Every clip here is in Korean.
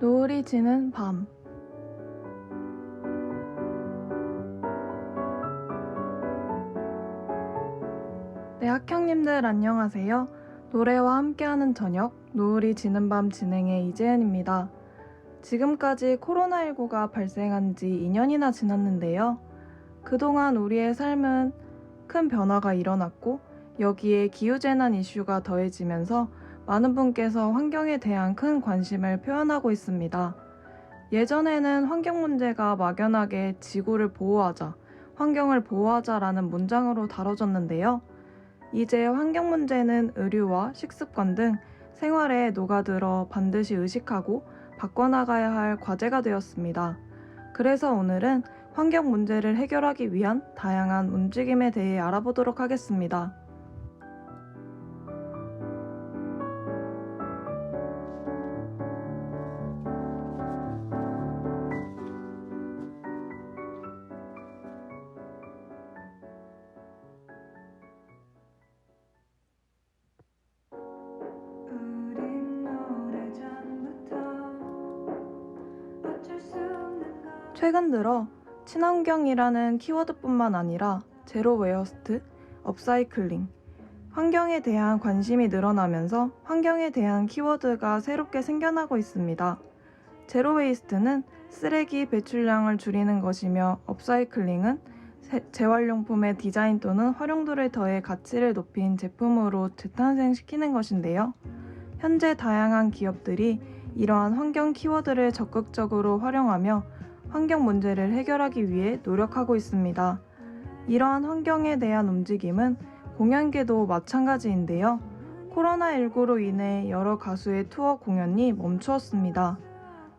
노을이 지는 밤. 네, 학형님들 안녕하세요. 노래와 함께하는 저녁, 노을이 지는 밤 진행의 이재은입니다. 지금까지 코로나19가 발생한 지 2년이나 지났는데요. 그동안 우리의 삶은 큰 변화가 일어났고 여기에 기후재난 이슈가 더해지면서 많은 분께서 환경에 대한 큰 관심을 표현하고 있습니다. 예전에는 환경 문제가 막연하게 지구를 보호하자, 환경을 보호하자라는 문장으로 다뤄졌는데요. 이제 환경 문제는 의류와 식습관 등 생활에 녹아들어 반드시 의식하고 바꿔나가야 할 과제가 되었습니다. 그래서 오늘은 환경 문제를 해결하기 위한 다양한 움직임에 대해 알아보도록 하겠습니다. 최근 들어 친환경이라는 키워드뿐만 아니라 제로 웨어스트, 업사이클링, 환경에 대한 관심이 늘어나면서 환경에 대한 키워드가 새롭게 생겨나고 있습니다. 제로 웨이스트는 쓰레기 배출량을 줄이는 것이며 업사이클링은 재활용품의 디자인 또는 활용도를 더해 가치를 높인 제품으로 재탄생시키는 것인데요. 현재 다양한 기업들이 이러한 환경 키워드를 적극적으로 활용하며 환경 문제를 해결하기 위해 노력하고 있습니다. 이러한 환경에 대한 움직임은 공연계도 마찬가지인데요. 코로나19로 인해 여러 가수의 투어 공연이 멈추었습니다.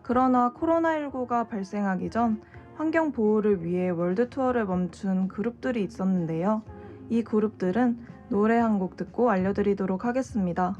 그러나 코로나19가 발생하기 전 환경 보호를 위해 월드 투어를 멈춘 그룹들이 있었는데요. 이 그룹들은 노래 한 곡 듣고 알려드리도록 하겠습니다.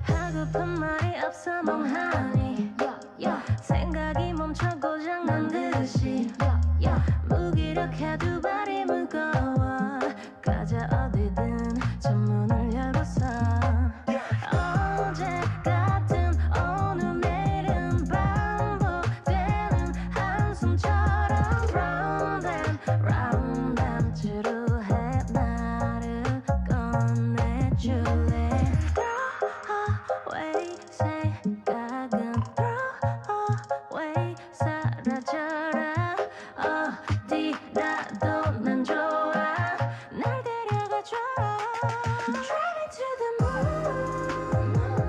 하고픈 말이 없어 멍하니 생각이 멈춰 고장난 듯이 무기력해 두 발이 무거워 가자 어디든 창문을 열었어 어제 같은 오늘 내일은 반복되는 한숨처럼 round and round and 지루해 나를 꺼내줄래 away 생각은 throw away 사라져라 어디라도 난 좋아 날 데려가줘 Driving to the moon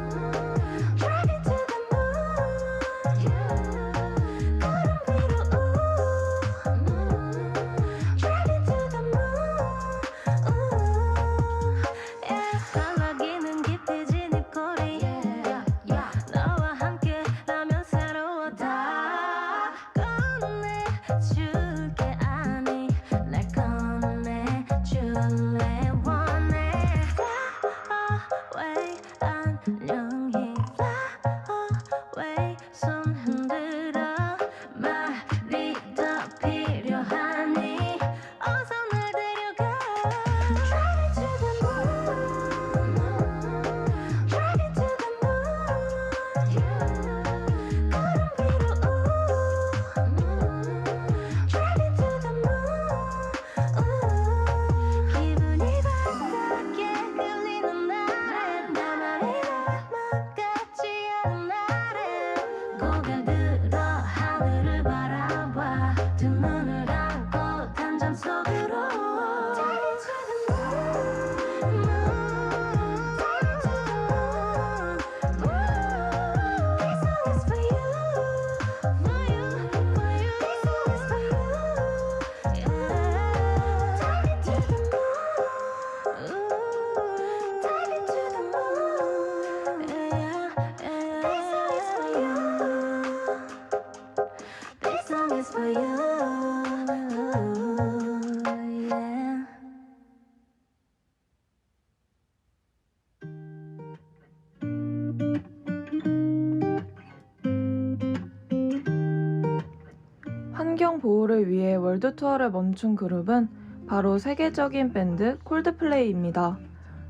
위해 월드 투어를 멈춘 그룹은 바로 세계적인 밴드 콜드플레이입니다.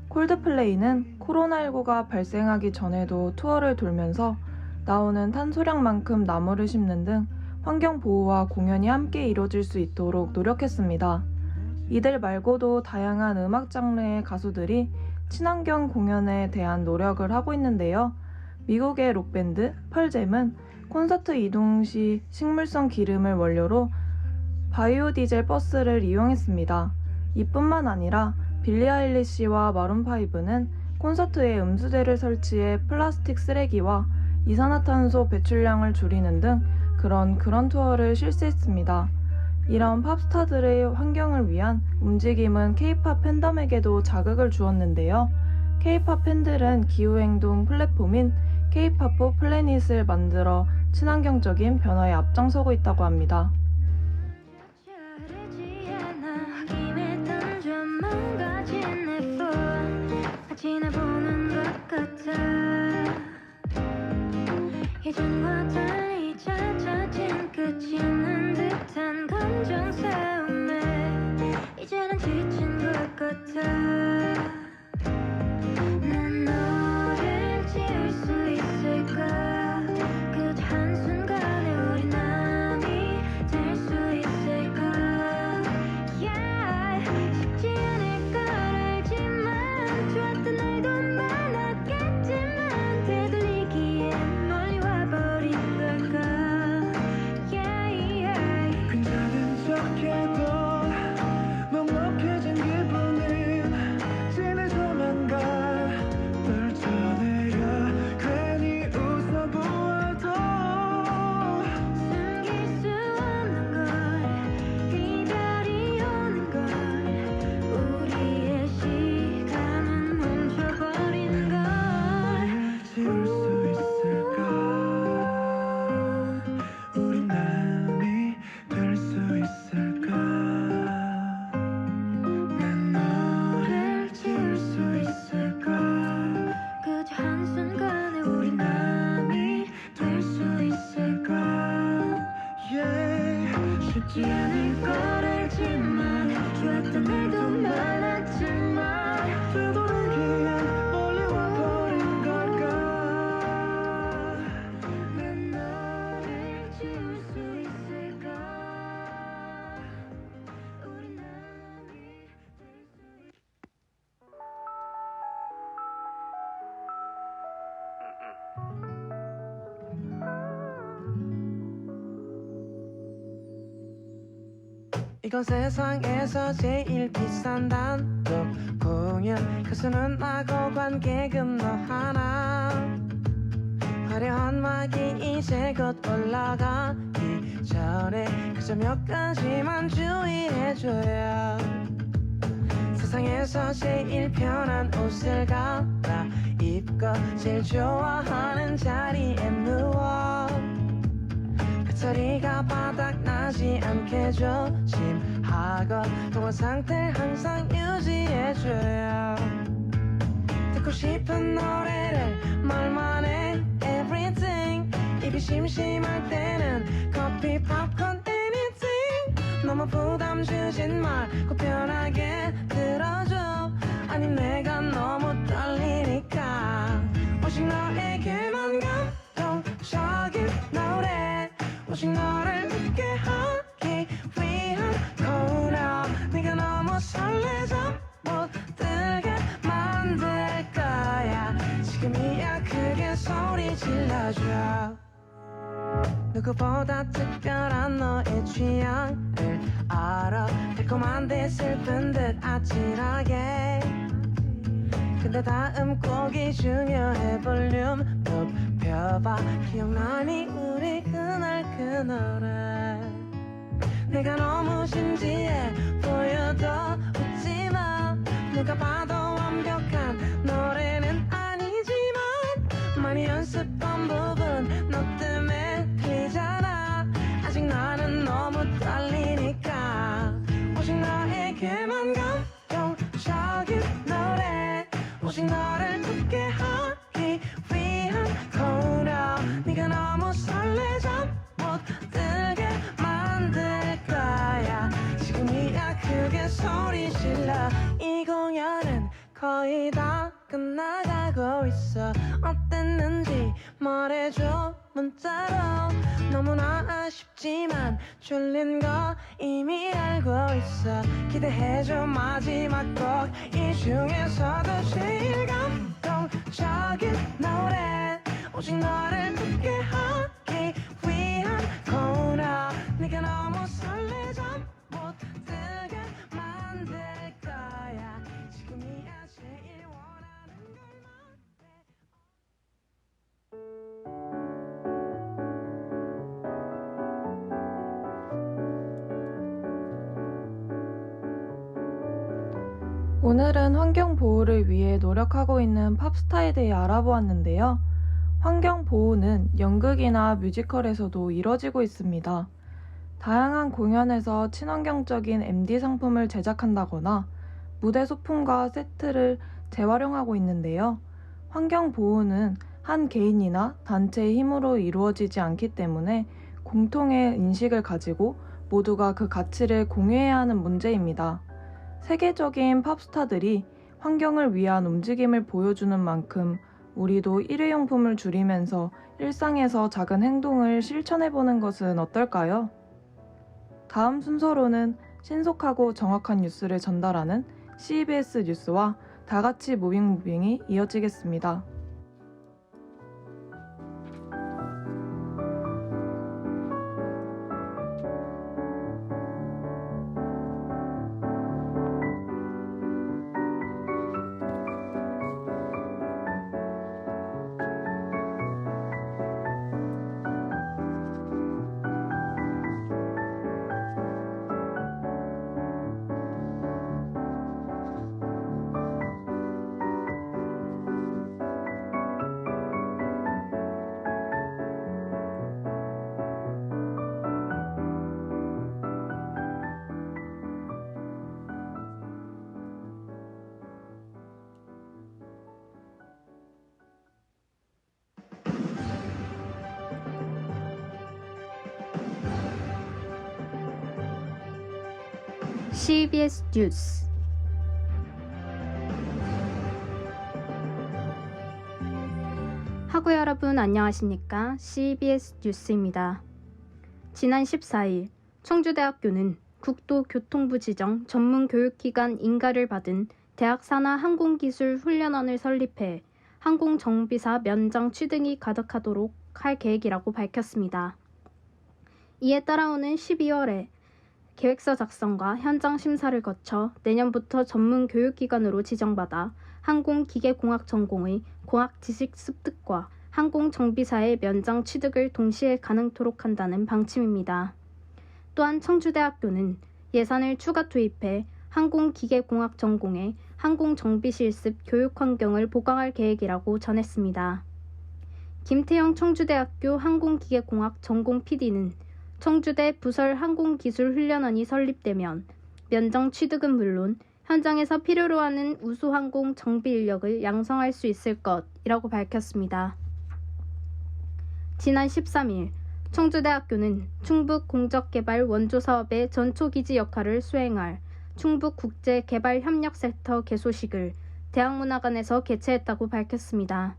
콜드플레이는 코로나19가 발생하기 전에도 투어를 돌면서 나오는 탄소량만큼 나무를 심는 등 환경 보호와 공연이 함께 이뤄질 수 있도록 노력했습니다. 이들 말고도 다양한 음악 장르의 가수들이 친환경 공연에 대한 노력을 하고 있는데요. 미국의 록밴드 펄잼은 콘서트 이동 시 식물성 기름을 원료로 바이오 디젤 버스를 이용했습니다. 이뿐만 아니라 빌리 아일리시와 마룬5는 콘서트에 음수대를 설치해 플라스틱 쓰레기와 이산화탄소 배출량을 줄이는 등 그런 투어를 실시했습니다. 이런 팝스타들의 환경을 위한 움직임은 K-팝 팬덤에게도 자극을 주었는데요. K-팝 팬들은 기후행동 플랫폼인 K-팝 포 플래닛을 만들어 친환경적인 변화에 앞장서고 있다고 합니다. 김에 던져 망가진 내 phone 지나보는 것 같아 예전과 달리 잦아진 끝이 있는 듯한 감정 싸움에 이제는 지친 것 같아 난 너를 지울 수 있을까 그 한순간에 우리 남이 될 수 있을까 Yeah 쉽지 않을 걸 알지만 좋았던 날도 많았겠지만 되돌리기엔 멀리 와버린 걸까 Yeah yeah 괜찮은 척해도 먹먹해진 기분이 진해져만 가 널 전해야 괜히 웃어보아도 숨길 수 없는 걸 이별이 오는 걸 우리의 시간은 멈춰버린 걸 지울 수 있을까 우리 남이 될 수 있을까 난 너를 지울 수 있을까 그저 한순간에 우리 남이 될 수 있을까 yeah. 쉽지 않을 걸 알지만 좋았던 날도 많았지만 되돌리기엔 멀리 와버린 걸까 난 너를 지울 수 있을까 우리 남이 이건 세상에서 제일 비싼 단독 공연 가수는 나고 관객은 너 하나 화려한 막이 이제 곧 올라가기 전에 그저 몇 가지만 주의해줘요 세상에서 제일 편한 옷을 갈아입고 제일 좋아하는 자리에 누워 배터리가 바닥나지 않게 조심하고 동화 상태를 항상 유지해줘요 듣고 싶은 노래를 말만 해 Everything 입이 심심할 때는 커피, 팝콘, anything 너무 부담 주진 말고 편하게 들어줘 아니 내가 너무 떨리니까 오직 너에게만 감동적인 노래 오직 너를 웃게 하기 위한 코너 네가 너무 설레서 못 들게 만들 거야 지금이야 크게 소리 질러줘 누구보다 특별한 너의 취향을 알아 달콤한 듯 슬픈 듯 아찔하게 근데 다음 곡이 중요해 볼륨 높여봐 기억나니 우리 그날 그 노래 내가 너무 진지해 보여도 웃지마 누가 봐도 완벽한 노래는 아니지만 많이 연습한 부분 너 때문에 틀리잖아 아직 나는 너무 떨리니까 오직 너에게만 감동적인 노래 오직 너를 웃게 하기 위한 코너 네가 너무 설레서 못 들게 만들 거야 거의 다 끝나가고 있어. 어땠는지 말해줘 문자로. 너무나 아쉽지만 졸린 거 이미 알고 있어. 기대해줘 마지막 곡 이 중에서도 제일 감동적인 노래. 오직 너를 듣게 하기 위한 코너. 네가 너무 설레져 못 들게 만들 거야. 지금이야 제일 원하는 걸 말해. 오늘은 환경 보호를 위해 노력하고 있는 팝스타에 대해 알아보았는데요. 환경 보호는 연극이나 뮤지컬에서도 이뤄지고 있습니다. 다양한 공연에서 친환경적인 MD 상품을 제작한다거나 무대 소품과 세트를 재활용하고 있는데요. 환경 보호는 한 개인이나 단체의 힘으로 이루어지지 않기 때문에 공통의 인식을 가지고 모두가 그 가치를 공유해야 하는 문제입니다. 세계적인 팝스타들이 환경을 위한 움직임을 보여주는 만큼 우리도 일회용품을 줄이면서 일상에서 작은 행동을 실천해보는 것은 어떨까요? 다음 순서로는 신속하고 정확한 뉴스를 전달하는 CBS 뉴스와 다같이 무빙무빙이 이어지겠습니다. CBS 뉴스. 하구 여러분 안녕하십니까? CBS 뉴스입니다. 지난 14일 청주대학교는 국토교통부 지정 전문교육기관 인가를 받은 대학산하항공기술훈련원을 설립해 항공정비사 면장 취득이 가득하도록 할 계획이라고 밝혔습니다. 이에 따라오는 12월에 계획서 작성과 현장 심사를 거쳐 내년부터 전문 교육기관으로 지정받아 항공기계공학 전공의 공학 지식 습득과 항공정비사의 면장 취득을 동시에 가능토록 한다는 방침입니다. 또한 청주대학교는 예산을 추가 투입해 항공기계공학 전공의 항공정비 실습 교육 환경을 보강할 계획이라고 전했습니다. 김태영 청주대학교 항공기계공학 전공 PD는 청주대 부설 항공기술훈련원이 설립되면 면장 취득은 물론 현장에서 필요로 하는 우수항공 정비 인력을 양성할 수 있을 것이라고 밝혔습니다. 지난 13일 청주대학교는 충북공적개발 원조사업의 전초기지 역할을 수행할 충북국제개발협력센터 개소식을 대학문화관에서 개최했다고 밝혔습니다.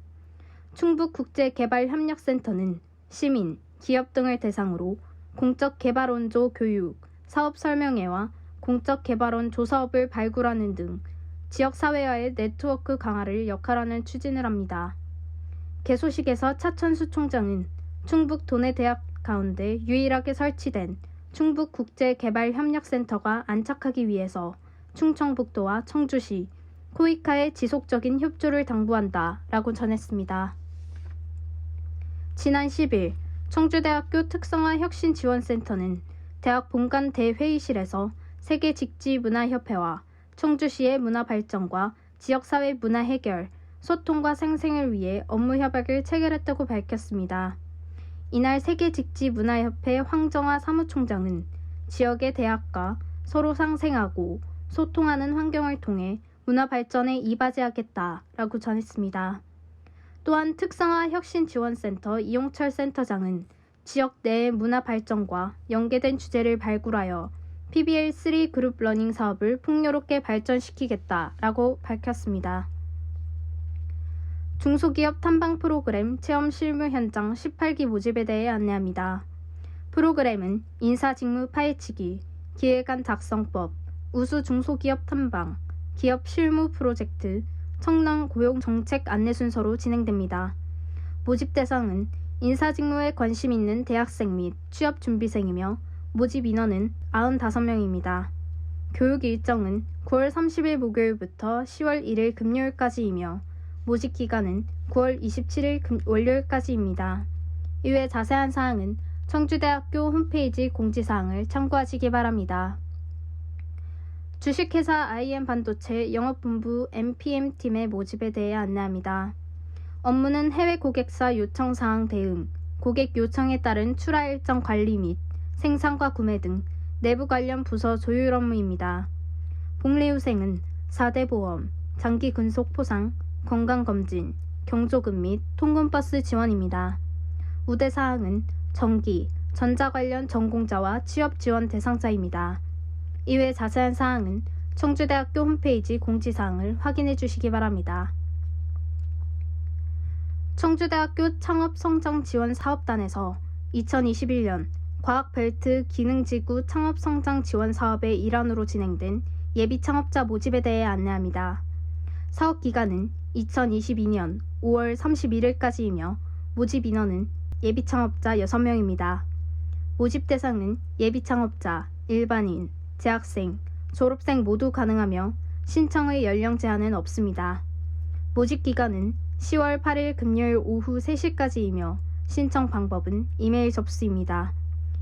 충북국제개발협력센터는 시민, 기업 등을 대상으로 공적개발원조 교육, 사업설명회와 공적개발원 조사업을 발굴하는 등 지역사회와의 네트워크 강화를 역할하는 추진을 합니다. 개소식에서 차천수 총장은 충북 도내대학 가운데 유일하게 설치된 충북국제개발협력센터가 안착하기 위해서 충청북도와 청주시, 코이카의 지속적인 협조를 당부한다라고 전했습니다. 지난 10일 청주대학교 특성화혁신지원센터는 대학 본관 대회의실에서 세계직지문화협회와 청주시의 문화발전과 지역사회 문화 해결, 소통과 생생을 위해 업무 협약을 체결했다고 밝혔습니다. 이날 세계직지문화협회 황정아 사무총장은 지역의 대학과 서로 상생하고 소통하는 환경을 통해 문화발전에 이바지하겠다라고 전했습니다. 또한 특성화혁신지원센터 이용철 센터장은 지역 내의 문화 발전과 연계된 주제를 발굴하여 PBL3 그룹 러닝 사업을 풍요롭게 발전시키겠다라고 밝혔습니다. 중소기업 탐방 프로그램 체험 실무 현장 18기 모집에 대해 안내합니다. 프로그램은 인사직무 파헤치기, 기획안 작성법, 우수 중소기업 탐방, 기업 실무 프로젝트, 청년 고용 정책 안내 순서로 진행됩니다. 모집 대상은 인사직무에 관심 있는 대학생 및 취업 준비생이며 모집 인원은 95명입니다. 교육 일정은 9월 30일 목요일부터 10월 1일 금요일까지이며 모집 기간은 9월 27일 월요일까지입니다. 이외 자세한 사항은 청주대학교 홈페이지 공지사항을 참고하시기 바랍니다. 주식회사 IM반도체 영업본부 MPM팀의 모집에 대해 안내합니다. 업무는 해외 고객사 요청사항 대응, 고객 요청에 따른 출하 일정 관리 및 생산과 구매 등 내부 관련 부서 조율 업무입니다. 복리후생은 4대 보험, 장기 근속 포상, 건강검진, 경조금 및 통근버스 지원입니다. 우대사항은 전기, 전자 관련 전공자와 취업 지원 대상자입니다. 이외 자세한 사항은 청주대학교 홈페이지 공지사항을 확인해 주시기 바랍니다. 청주대학교 창업성장지원사업단에서 2021년 과학벨트 기능지구 창업성장지원 사업의 일환으로 진행된 예비창업자 모집에 대해 안내합니다. 사업 기간은 2022년 5월 31일까지이며 모집 인원은 예비창업자 6명입니다. 모집 대상은 예비창업자, 일반인, 재학생, 졸업생 모두 가능하며 신청의 연령 제한은 없습니다. 모집 기간은 10월 8일 금요일 오후 3시까지이며 신청 방법은 이메일 접수입니다.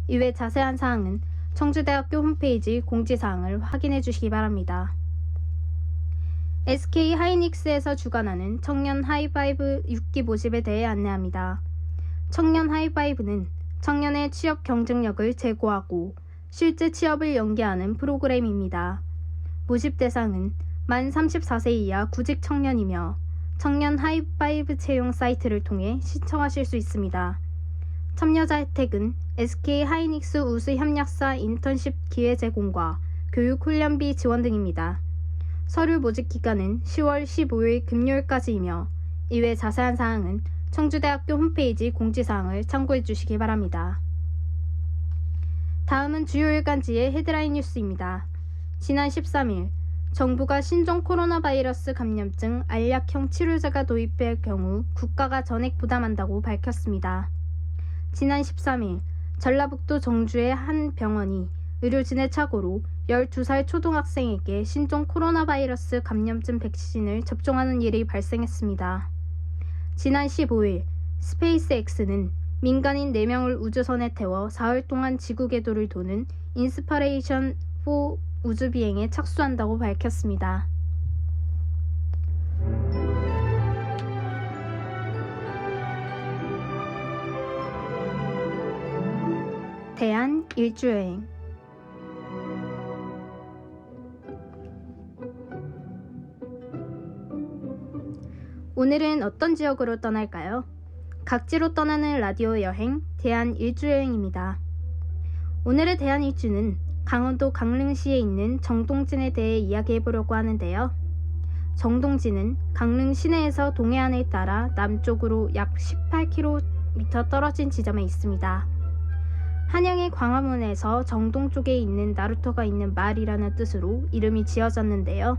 이외 자세한 사항은 청주대학교 홈페이지 공지사항을 확인해 주시기 바랍니다. SK 하이닉스에서 주관하는 청년 하이파이브 6기 모집에 대해 안내합니다. 청년 하이파이브는 청년의 취업 경쟁력을 제고하고 실제 취업을 연계하는 프로그램입니다. 모집 대상은 만 34세 이하 구직 청년이며 청년 하이파이브 채용 사이트를 통해 신청하실 수 있습니다. 참여자 혜택은 SK 하이닉스 우수 협력사 인턴십 기회 제공과 교육 훈련비 지원 등입니다. 서류 모집 기간은 10월 15일 금요일까지이며 이외 자세한 사항은 청주대학교 홈페이지 공지사항을 참고해 주시기 바랍니다. 다음은 주요 일간지의 헤드라인 뉴스입니다. 지난 13일 정부가 신종 코로나 바이러스 감염증 알약형 치료제가 도입될 경우 국가가 전액 부담한다고 밝혔습니다. 지난 13일 전라북도 정주의 한 병원이 의료진의 착오로 12살 초등학생에게 신종 코로나 바이러스 감염증 백신을 접종하는 일이 발생했습니다. 지난 15일 스페이스X는 민간인 4명을 우주선에 태워 사흘 동안 지구 궤도를 도는 인스파레이션 4 우주비행에 착수한다고 밝혔습니다. 대한 일주여행. 오늘은 어떤 지역으로 떠날까요? 각지로 떠나는 라디오 여행 대한 일주여행입니다. 오늘의 대한 일주는 강원도 강릉시에 있는 정동진에 대해 이야기해보려고 하는데요. 정동진은 강릉 시내에서 동해안을 따라 남쪽으로 약 18km 떨어진 지점에 있습니다. 한양의 광화문에서 정동 쪽에 있는 나루터가 있는 마을이라는 뜻으로 이름이 지어졌는데요.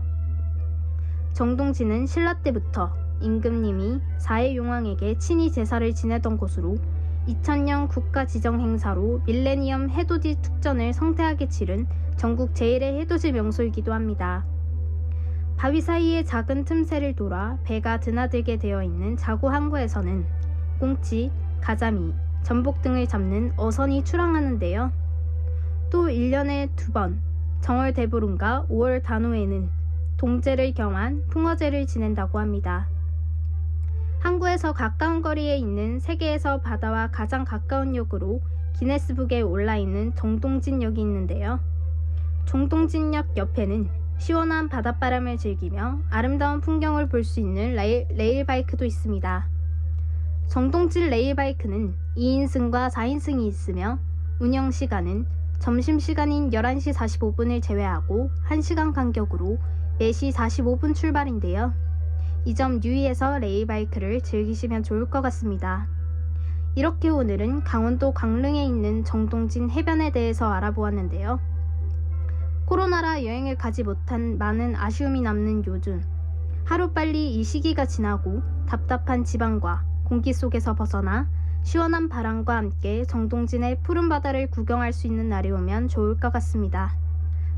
정동진은 신라 때부터 임금님이 사해용왕에게 친히 제사를 지내던 곳으로 2000년 국가지정행사로 밀레니엄 해돋이 특전을 성대하게 치른 전국 제1의 해돋이 명소이기도 합니다. 바위 사이에 작은 틈새를 돌아 배가 드나들게 되어 있는 자구 항구에서는 꽁치, 가자미, 전복 등을 잡는 어선이 출항하는데요. 또 1년에 2번 정월 대보름과 5월 단오에는 동제를 겸한 풍어제를 지낸다고 합니다. 항구에서 가까운 거리에 있는 세계에서 바다와 가장 가까운 역으로 기네스북에 올라있는 정동진역이 있는데요. 정동진역 옆에는 시원한 바닷바람을 즐기며 아름다운 풍경을 볼 수 있는 레일바이크도 있습니다. 정동진 레일바이크는 2인승과 4인승이 있으며 운영 시간은 점심시간인 11시 45분을 제외하고 1시간 간격으로 4시 45분 출발인데요. 이 점 유의해서 레일바이크를 즐기시면 좋을 것 같습니다. 이렇게 오늘은 강원도 강릉에 있는 정동진 해변에 대해서 알아보았는데요. 코로나라 여행을 가지 못한 많은 아쉬움이 남는 요즘, 하루빨리 이 시기가 지나고 답답한 지방과 공기 속에서 벗어나 시원한 바람과 함께 정동진의 푸른 바다를 구경할 수 있는 날이 오면 좋을 것 같습니다.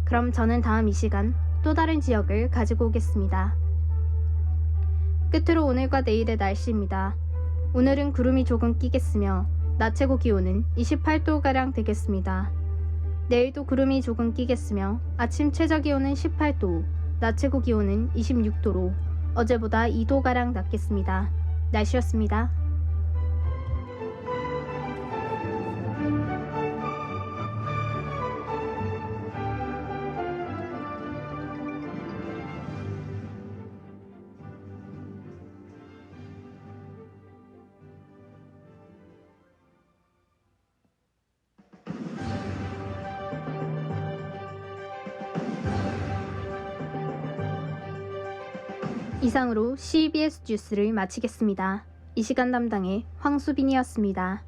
그럼 저는 다음 이 시간 또 다른 지역을 가지고 오겠습니다. 끝으로 오늘과 내일의 날씨입니다. 오늘은 구름이 조금 끼겠으며 낮 최고 기온은 28도가량 되겠습니다. 내일도 구름이 조금 끼겠으며 아침 최저 기온은 18도, 낮 최고 기온은 26도로 어제보다 2도가량 낮겠습니다. 날씨였습니다. 이상으로 CBS 뉴스를 마치겠습니다. 이 시간 담당의 황수빈이었습니다.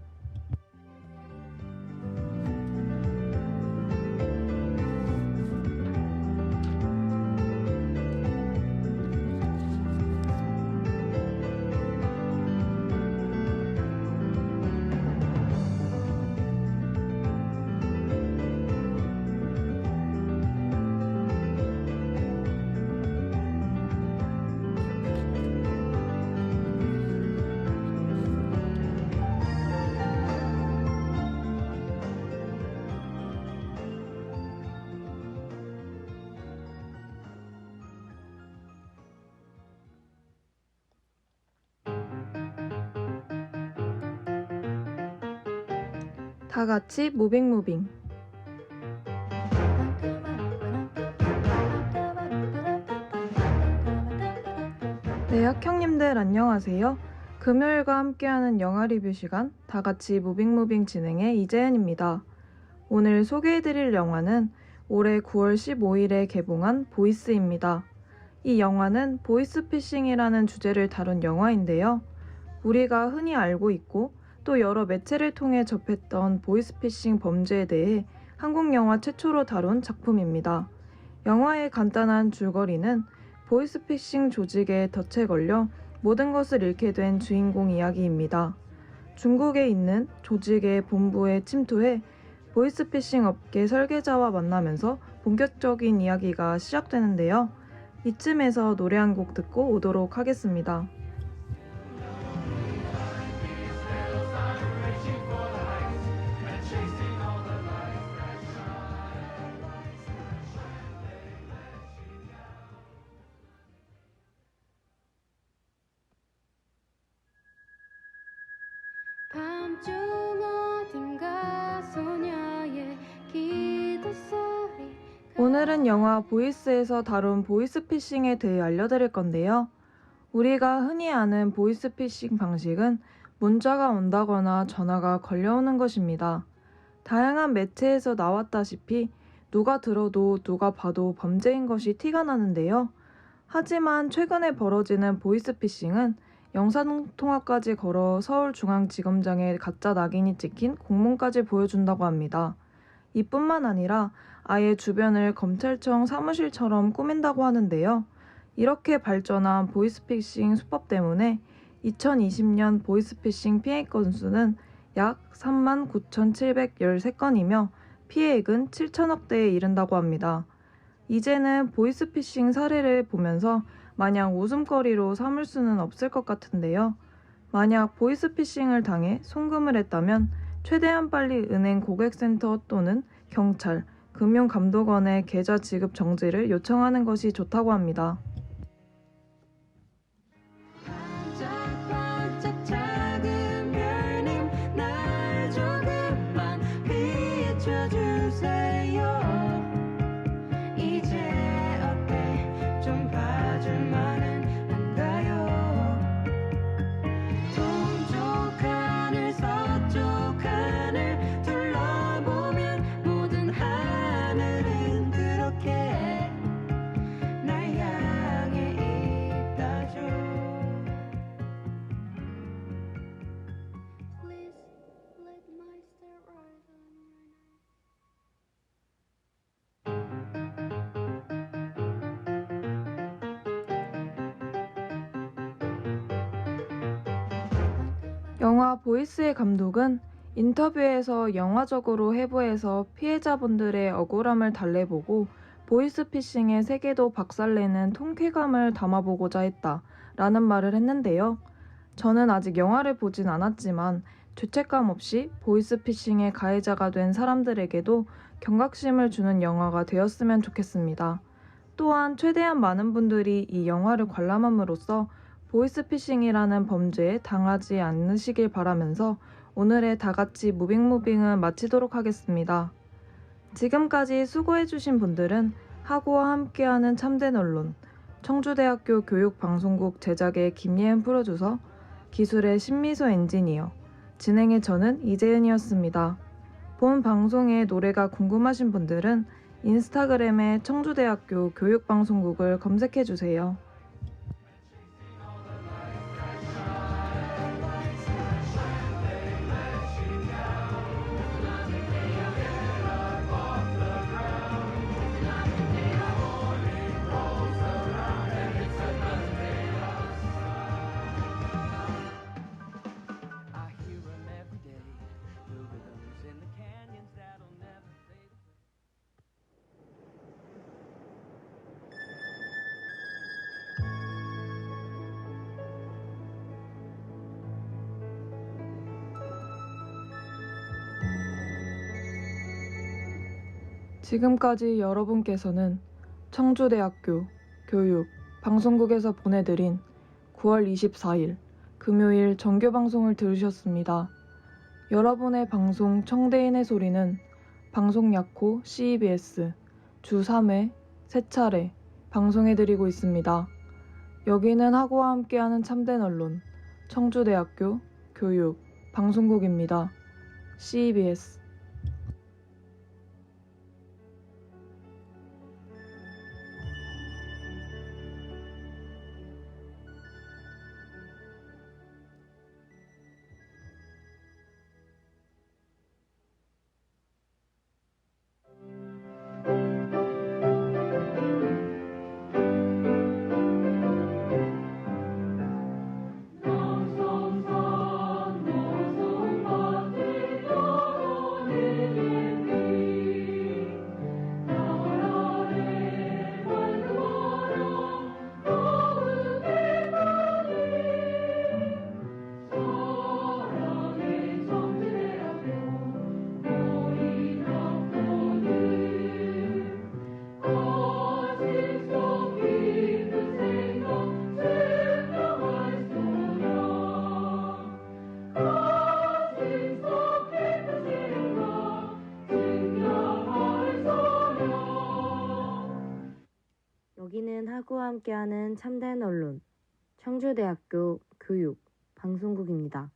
다 같이 무빙무빙. 네, 학형님들 안녕하세요. 금요일과 함께하는 영화 리뷰 시간 다 같이 무빙무빙 진행의 이재은입니다. 오늘 소개해드릴 영화는 올해 9월 15일에 개봉한 보이스입니다. 이 영화는 보이스피싱이라는 주제를 다룬 영화인데요. 우리가 흔히 알고 있고 또 여러 매체를 통해 접했던 보이스피싱 범죄에 대해 한국 영화 최초로 다룬 작품입니다. 영화의 간단한 줄거리는 보이스피싱 조직에 덫에 걸려 모든 것을 잃게 된 주인공 이야기입니다. 중국에 있는 조직의 본부에 침투해 보이스피싱 업계 설계자와 만나면서 본격적인 이야기가 시작되는데요. 이쯤에서 노래 한 곡 듣고 오도록 하겠습니다. 밤중 어딘가 소녀의 기도 소리. 오늘은 영화 보이스에서 다룬 보이스피싱에 대해 알려드릴 건데요. 우리가 흔히 아는 보이스피싱 방식은 문자가 온다거나 전화가 걸려오는 것입니다. 다양한 매체에서 나왔다시피 누가 들어도 누가 봐도 범죄인 것이 티가 나는데요. 하지만 최근에 벌어지는 보이스피싱은 영상통화까지 걸어 서울중앙지검장에 가짜 낙인이 찍힌 공문까지 보여준다고 합니다. 이뿐만 아니라 아예 주변을 검찰청 사무실처럼 꾸민다고 하는데요. 이렇게 발전한 보이스피싱 수법 때문에 2020년 보이스피싱 피해 건수는 약 39,713건이며 피해액은 7천억대에 이른다고 합니다. 이제는 보이스피싱 사례를 보면서 마냥 웃음거리로 삼을 수는 없을 것 같은데요. 만약 보이스피싱을 당해 송금을 했다면 최대한 빨리 은행 고객센터 또는 경찰, 금융감독원에 계좌 지급 정지를 요청하는 것이 좋다고 합니다. 반짝반짝 작은 별님 날 조금만 비춰주세요. 이제 어때 좀 봐줄만은 한가요. 동쪽 하늘 서쪽 하늘 둘러보면 모든 영화 보이스의 감독은 인터뷰에서 영화적으로 해부해서 피해자분들의 억울함을 달래보고 보이스피싱의 세계도 박살내는 통쾌감을 담아보고자 했다 라는 말을 했는데요. 저는 아직 영화를 보진 않았지만 죄책감 없이 보이스피싱의 가해자가 된 사람들에게도 경각심을 주는 영화가 되었으면 좋겠습니다. 또한 최대한 많은 분들이 이 영화를 관람함으로써 보이스피싱이라는 범죄에 당하지 않으시길 바라면서 오늘의 다같이 무빙무빙은 마치도록 하겠습니다. 지금까지 수고해주신 분들은 하고와 함께하는 참된 언론, 청주대학교 교육방송국 제작의 김예은 프로듀서, 기술의 신미소 엔지니어, 진행의 저는 이재은이었습니다. 본 방송의 노래가 궁금하신 분들은 인스타그램에 청주대학교 교육방송국을 검색해주세요. I hear 'em every day, the rhythms in the canyons that'll never fade. 지금까지 여러분께서는 청주대학교 교육 방송국에서 보내드린 9월 24일 금요일 정규방송을 들으셨습니다. 여러분의 방송 청대인의 소리는 방송약호 CEBS 주 3회 3차례 방송해드리고 있습니다. 여기는 하고와 함께하는 참된 언론 청주대학교 교육 방송국입니다. CEBS 여기는 하고와 함께하는 참된 언론 청주대학교 교육 방송국입니다.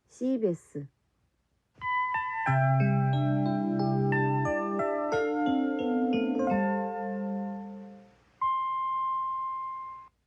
CEBS